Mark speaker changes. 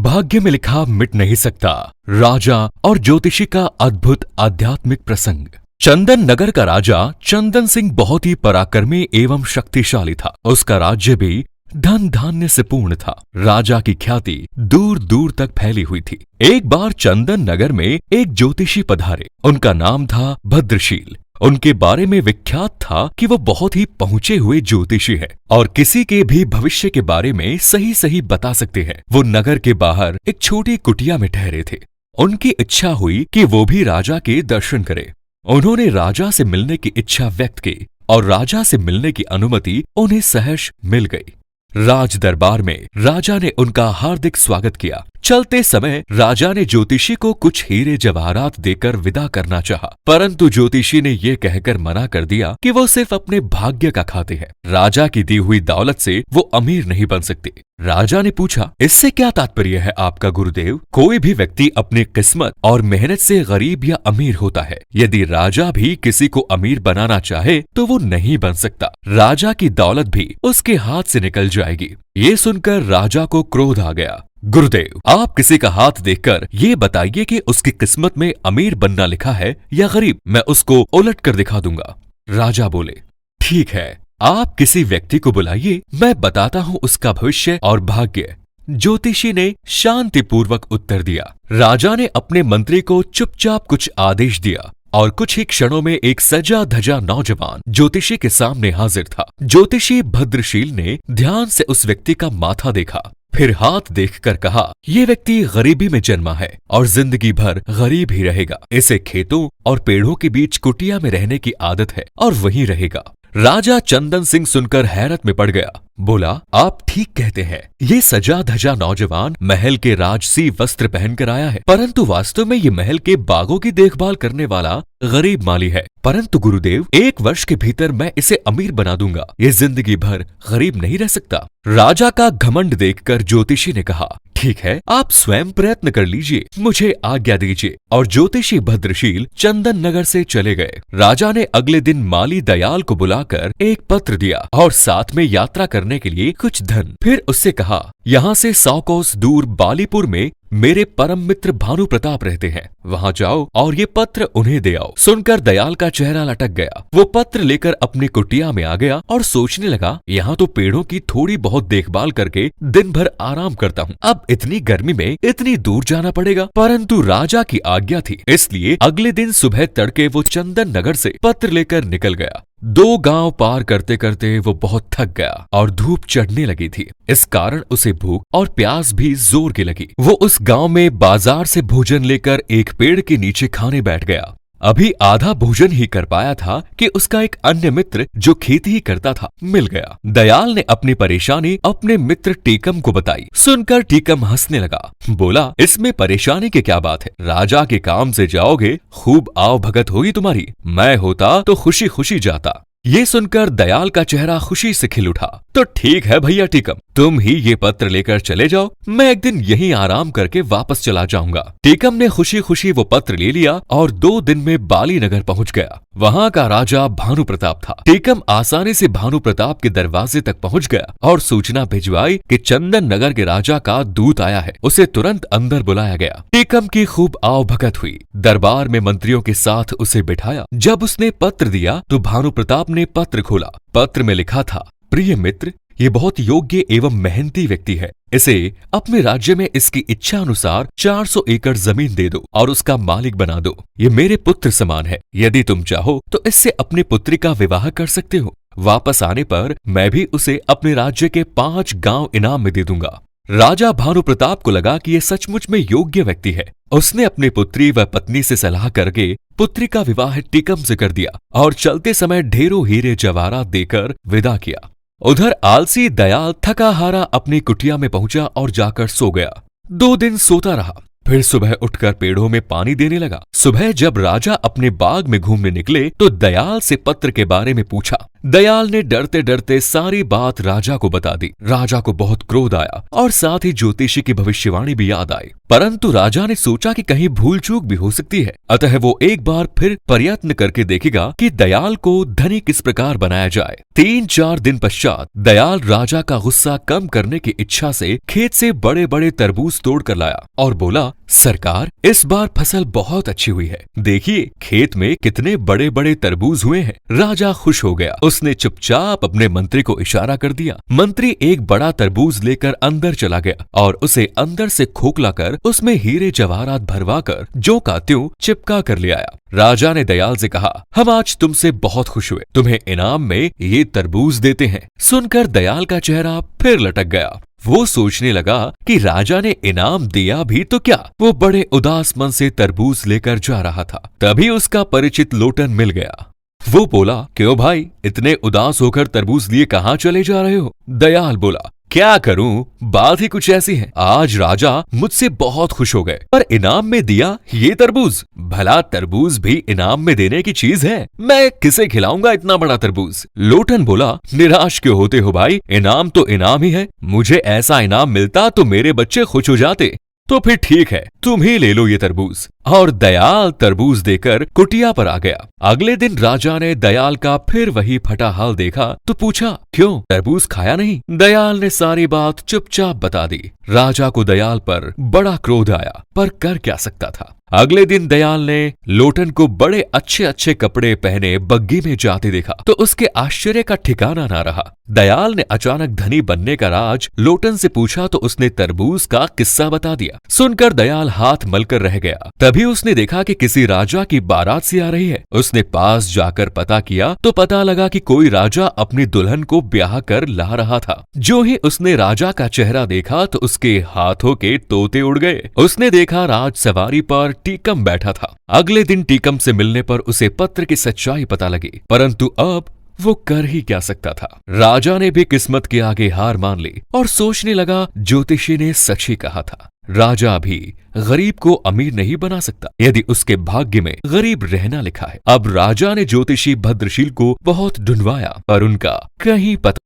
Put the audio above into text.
Speaker 1: भाग्य में लिखा मिट नहीं सकता। राजा और ज्योतिषी का अद्भुत आध्यात्मिक प्रसंग। चंदन नगर का राजा चंदन सिंह बहुत ही पराक्रमी एवं शक्तिशाली था। उसका राज्य भी धन धान्य से पूर्ण था। राजा की ख्याति दूर दूर तक फैली हुई थी। एक बार चंदन नगर में एक ज्योतिषी पधारे। उनका नाम था भद्रशील। उनके बारे में विख्यात था कि वो बहुत ही पहुंचे हुए ज्योतिषी हैं और किसी के भी भविष्य के बारे में सही सही बता सकते हैं। वो नगर के बाहर एक छोटी कुटिया में ठहरे थे। उनकी इच्छा हुई कि वो भी राजा के दर्शन करें। उन्होंने राजा से मिलने की इच्छा व्यक्त की और राजा से मिलने की अनुमति उन्हें सहर्ष मिल गई। राज दरबार में राजा ने उनका हार्दिक स्वागत किया। चलते समय राजा ने ज्योतिषी को कुछ हीरे जवाहरात देकर विदा करना चाहा, परंतु ज्योतिषी ने ये कहकर मना कर दिया कि वो सिर्फ अपने भाग्य का खाते हैं। राजा की दी हुई दौलत से वो अमीर नहीं बन सकते। राजा ने पूछा, इससे क्या तात्पर्य है आपका गुरुदेव? कोई भी व्यक्ति अपनी किस्मत और मेहनत से गरीब या अमीर होता है। यदि राजा भी किसी को अमीर बनाना चाहे तो वो नहीं बन सकता। राजा की दौलत भी उसके हाथ से निकल जाएगी। ये सुनकर राजा को क्रोध आ गया। गुरुदेव, आप किसी का हाथ देखकर ये बताइए कि उसकी किस्मत में अमीर बनना लिखा है या गरीब। मैं उसको उलट कर दिखा दूंगा। राजा बोले, ठीक है, आप किसी व्यक्ति को बुलाइए, मैं बताता हूँ उसका भविष्य और भाग्य। ज्योतिषी ने शांतिपूर्वक उत्तर दिया। राजा ने अपने मंत्री को चुपचाप कुछ आदेश दिया और कुछ ही क्षणों में एक सजा धजा नौजवान ज्योतिषी के सामने हाजिर था। ज्योतिषी भद्रशील ने ध्यान से उस व्यक्ति का माथा देखा, फिर हाथ देखकर कहा, ये व्यक्ति गरीबी में जन्मा है और जिंदगी भर गरीब ही रहेगा। इसे खेतों और पेड़ों के बीच कुटिया में रहने की आदत है और वहीं रहेगा। राजा चंदन सिंह सुनकर हैरत में पड़ गया। बोला, आप ठीक कहते हैं, ये सजा धजा नौजवान महल के राजसी वस्त्र पहनकर आया है, परंतु वास्तव में ये महल के बागों की देखभाल करने वाला गरीब माली है। परंतु गुरुदेव, 1 वर्ष के भीतर मैं इसे अमीर बना दूंगा। ये जिंदगी भर गरीब नहीं रह सकता। राजा का घमंड देखकर ज्योतिषी ने कहा, ठीक है, आप स्वयं प्रयत्न कर लीजिए, मुझे आज्ञा दीजिए। और ज्योतिषी भद्रशील चंदन नगर से चले गए। राजा ने अगले दिन माली दयाल को बुलाकर एक पत्र दिया और साथ में यात्रा करने के लिए कुछ धन। फिर उससे कहा, यहाँ से 100 कोस दूर बालीपुर में मेरे परम मित्र भानु प्रताप रहते हैं, वहां जाओ और ये पत्र उन्हें दे आओ। सुनकर दयाल का चेहरा लटक गया। वो पत्र लेकर अपनी कुटिया में आ गया और सोचने लगा, यहाँ तो पेड़ों की थोड़ी बहुत देखभाल करके दिन भर आराम करता हूँ, अब इतनी गर्मी में इतनी दूर जाना पड़ेगा। परंतु राजा की आज्ञा थी, इसलिए अगले दिन सुबह तड़के वो चंदन नगर से पत्र लेकर निकल गया। 2 गांव पार करते करते वो बहुत थक गया और धूप चढ़ने लगी थी। इस कारण उसे भूख और प्यास भी जोर की लगी। वो उस गांव में बाजार से भोजन लेकर एक पेड़ के नीचे खाने बैठ गया। अभी आधा भोजन ही कर पाया था कि उसका एक अन्य मित्र जो खेती ही करता था मिल गया। दयाल ने अपनी परेशानी अपने मित्र टीकम को बताई। सुनकर टीकम हंसने लगा। बोला, इसमें परेशानी की क्या बात है? राजा के काम से जाओगे, खूब आव भगत होगी तुम्हारी। मैं होता तो खुशी खुशी जाता। ये सुनकर दयाल का चेहरा खुशी से खिल उठा। तो ठीक है भैया टीकम, तुम ही ये पत्र लेकर चले जाओ, मैं एक दिन यहीं आराम करके वापस चला जाऊंगा। टीकम ने खुशी खुशी वो पत्र ले लिया और 2 दिन में बाली नगर पहुंच गया। वहां का राजा भानु प्रताप था। टीकम आसानी से भानु प्रताप के दरवाजे तक पहुंच गया और सूचना भिजवाई कि चंदन नगर के राजा का दूत आया है। उसे तुरंत अंदर बुलाया गया। टीकम की खूब आवभगत हुई। दरबार में मंत्रियों के साथ उसे बिठाया। जब उसने पत्र दिया तो भानु प्रताप ने पत्र खोला। पत्र में लिखा था, प्रिय मित्र, ये बहुत योग्य एवं मेहनती व्यक्ति है। इसे अपने राज्य में इसकी इच्छा अनुसार 400 एकड़ जमीन दे दो और उसका मालिक बना दो। ये मेरे पुत्र समान है। यदि तुम चाहो तो इससे अपनी पुत्री का विवाह कर सकते हो। वापस आने पर मैं भी उसे अपने राज्य के 5 गांव इनाम में दे दूंगा। राजा भानु प्रताप को लगा कि ये सचमुच में योग्य व्यक्ति है। उसने अपनी पुत्री व पत्नी से सलाह करके पुत्री का विवाह टीकम से कर दिया और चलते समय ढेरों हीरे जवाहरात देकर विदा किया। उधर आलसी दयाल थका हारा अपनी कुटिया में पहुंचा और जाकर सो गया। 2 दिन सोता रहा। फिर सुबह उठकर पेड़ों में पानी देने लगा। सुबह जब राजा अपने बाग में घूमने निकले तो दयाल से पत्र के बारे में पूछा। दयाल ने डरते डरते सारी बात राजा को बता दी। राजा को बहुत क्रोध आया और साथ ही ज्योतिषी की भविष्यवाणी भी याद आई, परंतु राजा ने सोचा कि कहीं भूल चूक भी हो सकती है, अतः वो एक बार फिर प्रयत्न करके देखेगा कि दयाल को धनी किस प्रकार बनाया जाए। 3-4 दिन पश्चात दयाल राजा का गुस्सा कम करने की इच्छा से खेत से बड़े बड़े तरबूज तोड़ कर लाया और बोला, सरकार, इस बार फसल बहुत अच्छी हुई है, देखिए खेत में कितने बड़े बड़े तरबूज हुए हैं। राजा खुश हो गया। उसने चुपचाप अपने मंत्री को इशारा कर दिया। मंत्री एक बड़ा तरबूज लेकर अंदर चला गया और उसे अंदर से खोखला कर उसमें हीरे जवाहरात भरवा कर ज्यों का त्यों चिपका कर ले आया। राजा ने दयाल से कहा, हम आज तुमसे बहुत खुश हुए, तुम्हें इनाम में ये तरबूज देते हैं। सुनकर दयाल का चेहरा फिर लटक गया। वो सोचने लगा कि राजा ने इनाम दिया भी तो क्या। वो बड़े उदास मन से तरबूज लेकर जा रहा था, तभी उसका परिचित लोटन मिल गया। वो बोला, क्यों भाई, इतने उदास होकर तरबूज लिए कहाँ चले जा रहे हो? दयाल बोला, क्या करूं, बात ही कुछ ऐसी है। आज राजा मुझसे बहुत खुश हो गए, पर इनाम में दिया ये तरबूज। भला तरबूज भी इनाम में देने की चीज है? मैं किसे खिलाऊंगा इतना बड़ा तरबूज? लोटन बोला, निराश क्यों होते हो भाई, इनाम तो इनाम ही है। मुझे ऐसा इनाम मिलता तो मेरे बच्चे खुश हो जाते। तो फिर ठीक है, तुम ही ले लो ये तरबूज। और दयाल तरबूज देकर कुटिया पर आ गया। अगले दिन राजा ने दयाल का फिर वही फटा हाल देखा तो पूछा, क्यों तरबूज खाया नहीं? दयाल ने सारी बात चुपचाप बता दी। राजा को दयाल पर बड़ा क्रोध आया, पर कर क्या सकता था। अगले दिन दयाल ने लोटन को बड़े अच्छे अच्छे कपड़े पहने बग्गी में जाते देखा तो उसके आश्चर्य का ठिकाना ना रहा। दयाल ने अचानक धनी बनने का राज लोटन से पूछा तो उसने तरबूज का किस्सा बता दिया। सुनकर दयाल हाथ मलकर रह गया। तभी उसने देखा कि किसी राजा की बारात सी आ रही है। उसने पास जाकर पता किया तो पता लगा कि कोई राजा अपनी दुल्हन को ब्याह कर ला रहा था। जो ही उसने राजा का चेहरा देखा तो उसके हाथों के तोते उड़ गए। उसने देखा राज सवारी पर टीकम बैठा था। अगले दिन टीकम से मिलने पर उसे पत्र की सच्चाई पता लगी, परंतु अब वो कर ही क्या सकता था। राजा ने भी किस्मत के आगे हार मान ली और सोचने लगा, ज्योतिषी ने सच ही कहा था। राजा भी गरीब को अमीर नहीं बना सकता यदि उसके भाग्य में गरीब रहना लिखा है। अब राजा ने ज्योतिषी भद्रशील को बहुत ढूंढवाया पर उनका कहीं पता